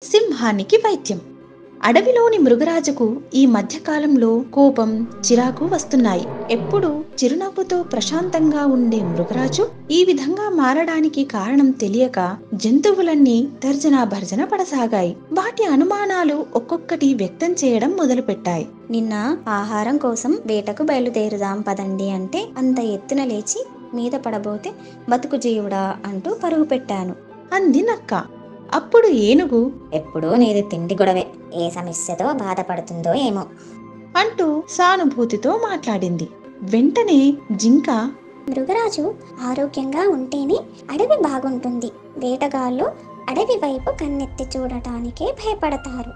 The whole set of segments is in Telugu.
సింహానికి వైద్యం. అడవిలోని మృగరాజుకు ఈ మధ్యకాలంలో కోపం, చిరాకు వస్తున్నాయి. ఎప్పుడూ చిరునవ్వుతో ప్రశాంతంగా ఉండే మృగరాజు ఈ విధంగా మారడానికి కారణం తెలియక జంతువులన్నీ తర్జనా భర్జన పడసాగాయి. వాటి అనుమానాలు ఒక్కొక్కటి వ్యక్తం చేయడం మొదలుపెట్టాయి. నిన్న ఆహారం కోసం వేటకు బయలుదేరుదాం పదండి అంటే అంత ఎత్తున లేచి మీద పడబోతే బతుకు జీవుడా అంటూ పరుగు పెట్టాను అంది నక్క. అప్పుడు ఏనుగు ఎప్పుడూ నీది తిండి గొడవే, ఏ సమస్యతో బాధపడుతుందో ఏమో అంటూ సానుభూతితో మాట్లాడింది. వెంటనే జింక మృగరాజు ఆరోగ్యంగా ఉంటేనే అడవి బాగుంటుంది. వేటగాళ్ళు అడవి వైపు కన్నెత్తి చూడటానికే భయపడతారు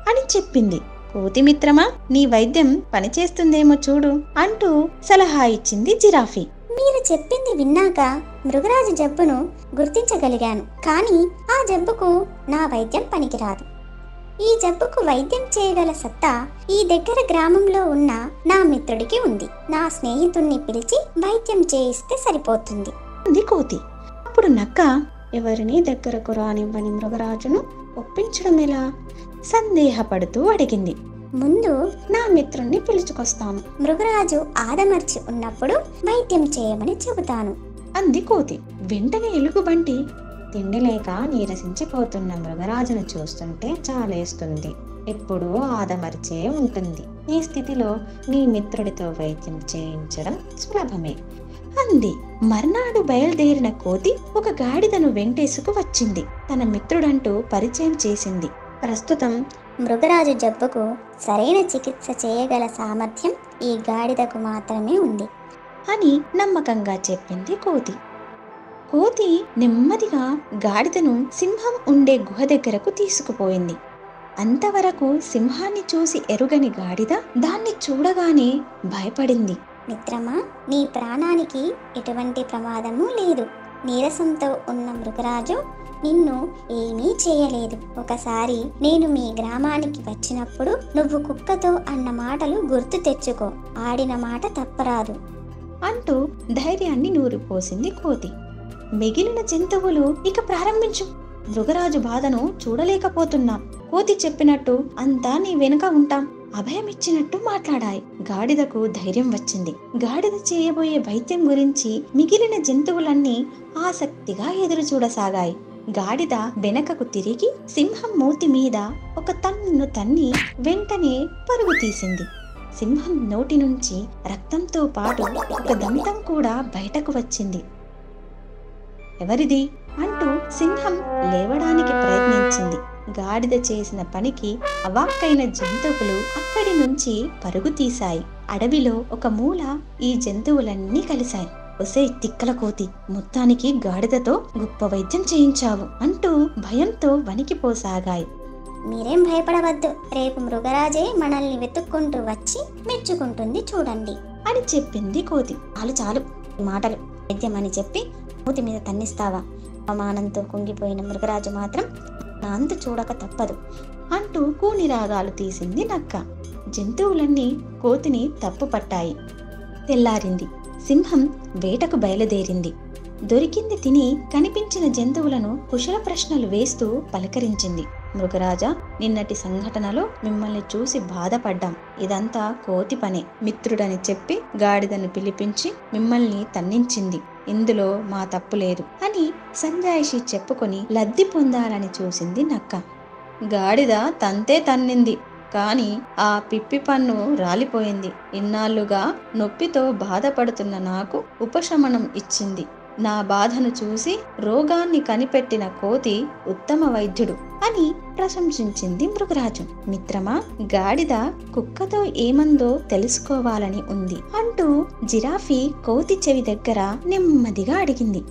అని చెప్పింది. కోతి మిత్రమా, నీ వైద్యం పనిచేస్తుందేమో చూడు అంటూ సలహా ఇచ్చింది జిరాఫీ. మీరు చెప్పింది విన్నాక మృగరాజు జబ్బును గుర్తించగలిగాను, కానీ ఆ జబ్బుకు నా వైద్యం పనికిరాదు. ఈ జబ్బుకు వైద్యం చేయగల సత్తా ఈ దగ్గర గ్రామంలో ఉన్న నా మిత్రుడికి ఉంది. నా స్నేహితుణ్ణి పిలిచి వైద్యం చేయిస్తే సరిపోతుంది అంది కోతి. అప్పుడు నక్క ఎవరిని దగ్గరకు రానివ్వని మృగరాజును ఒప్పించడం ఎలా సందేహపడుతూ అడిగింది. ముందు నా మిత్రుణ్ణి పిలుచుకొస్తాను. మృగరాజు ఆదమర్చి ఉన్నప్పుడు వైద్యం చేయమని చెబుతాను అంది కోతి. వెంటనే ఎలుగుబంటి తిండి లేక నీరసించిపోతున్న మృగరాజును చూస్తుంటే చాలేస్తుంది. ఎప్పుడూ ఆదమర్చే ఉంటుంది. ఈ స్థితిలో నీ మిత్రుడితో వైద్యం చేయించడం సులభమే అంది. మర్నాడు బయలుదేరిన కోతి ఒక గాడిదను వెంటేసుకు వచ్చింది. తన మిత్రుడంటూ పరిచయం చేసింది. ప్రస్తుతం మృగరాజు జబ్బుకు సరైన చికిత్స చేయగల సామర్థ్యం ఈ గాడిదకు మాత్రమే ఉంది అని నమ్మకంగా చెప్పింది కోతి. కోతి నెమ్మదిగా గాడిదను సింహం ఉండే గుహ దగ్గరకు తీసుకుపోయింది. అంతవరకు సింహాన్ని చూసి ఎరుగని గాడిద దాన్ని చూడగానే భయపడింది. మిత్రమా, నీ ప్రాణానికి ఎటువంటి ప్రమాదము లేదు. నీరసంతో ఉన్న మృగరాజు నిన్ను ఏమీ చేయలేదు. ఒకసారి నేను మీ గ్రామానికి వచ్చినప్పుడు నువ్వు కుక్కతో అన్న మాటలు గుర్తు తెచ్చుకో. ఆడిన మాట తప్పరాదు అంటూ ధైర్యాన్ని నూరిపోసింది కోతి. మిగిలిన జంతువులు ఇక ప్రారంభించు. మృగరాజు బాధను చూడలేకపోతున్నాం. కోతి చెప్పినట్టు అంతా నీ వెనుక ఉంటాం, అభయమిచ్చినట్టు మాట్లాడాయి. గాడిదకు ధైర్యం వచ్చింది. గాడిద చేయబోయే వైద్యం గురించి మిగిలిన జంతువులన్నీ ఆసక్తిగా ఎదురు చూడసాగాయి. గాడిద వెనకకు తిరిగి సింహం మూతి మీద ఒక తన్ను తన్ని వెంటనే పరుగు తీసింది. సింహం నోటి నుంచి రక్తంతో పాటు ఒక దంతం కూడా బయటకు వచ్చింది. ఎవరిది అంటూ సింహం లేవడానికి ప్రయత్నించింది. గాడిద చేసిన పనికి అవాక్కైన జంతువులు అక్కడి నుంచి పరుగు తీశాయి. అడవిలో ఒక మూల ఈ జంతువులన్నీ కలిశాయి. ఒసే తిక్కల కోతి, మొత్తానికి గాడిదతో గొప్ప వైద్యం చేయించావు అంటూ భయంతో వణికిపోసాగాయి. మీరేం భయపడవద్దు. రేపు మృగరాజే మనల్ని వెతుక్కుంటూ వచ్చి మెచ్చుకుంటుంది చూడండి అని చెప్పింది కోతి. చాలు చాలు ఈ మాటలు. వైద్యం అని చెప్పి మూతి మీద తన్నిస్తావా? అవమానంతో కుంగిపోయిన మృగరాజు మాత్రం నా అంతు చూడక తప్పదు అంటూ కూని రాగాలు తీసింది నక్క. జంతువులన్నీ కోతిని తప్పు పట్టాయి. తెల్లారింది. సింహం వేటకు బయలుదేరింది. దొరికింది తిని కనిపించిన జంతువులను కుశల ప్రశ్నలు వేస్తూ పలకరించింది. మృగరాజా, నిన్నటి సంఘటనలో మిమ్మల్ని చూసి బాధపడ్డాం. ఇదంతా కోతి పనే. మిత్రుడని చెప్పి గాడిదను పిలిపించి మిమ్మల్ని తన్నించింది. ఇందులో మా తప్పు లేదు అని సంజాయిషి చెప్పుకొని లబ్ధి పొందాలని చూసింది నక్క. గాడిద తంతే తన్నింది, కాని ఆ పిప్పి పన్ను రాలిపోయింది. ఇన్నాళ్లుగా నొప్పితో బాధపడుతున్న నాకు ఉపశమనం ఇచ్చింది. నా బాధను చూసి రోగాన్ని కనిపెట్టిన కోతి ఉత్తమ వైద్యుడు అని ప్రశంసించింది మృగరాజు. మిత్రమా, గాడిద కుక్కతో ఏమందో తెలుసుకోవాలని ఉంది అంటూ జిరాఫీ కోతి చెవి దగ్గర నెమ్మదిగా అడిగింది.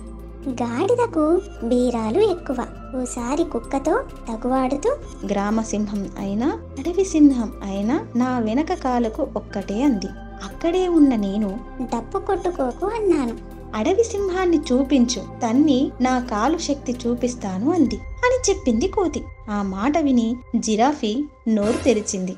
గాడిదకు బీరాలు ఎక్కువ. ఓసారి కుక్కతో తగువాడుతూ గ్రామ సింహం అయినా అడవి సింహం అయినా నా వెనక కాలుకు ఒక్కటే అంది. అక్కడే ఉన్న నేను డప్పు కొట్టుకోకు అన్నాను. అడవి సింహాన్ని చూపించు, తన్ని నా కాలు శక్తి చూపిస్తాను అంది అని చెప్పింది కోతి. ఆ మాట విని జిరాఫీ నోరు తెరిచింది.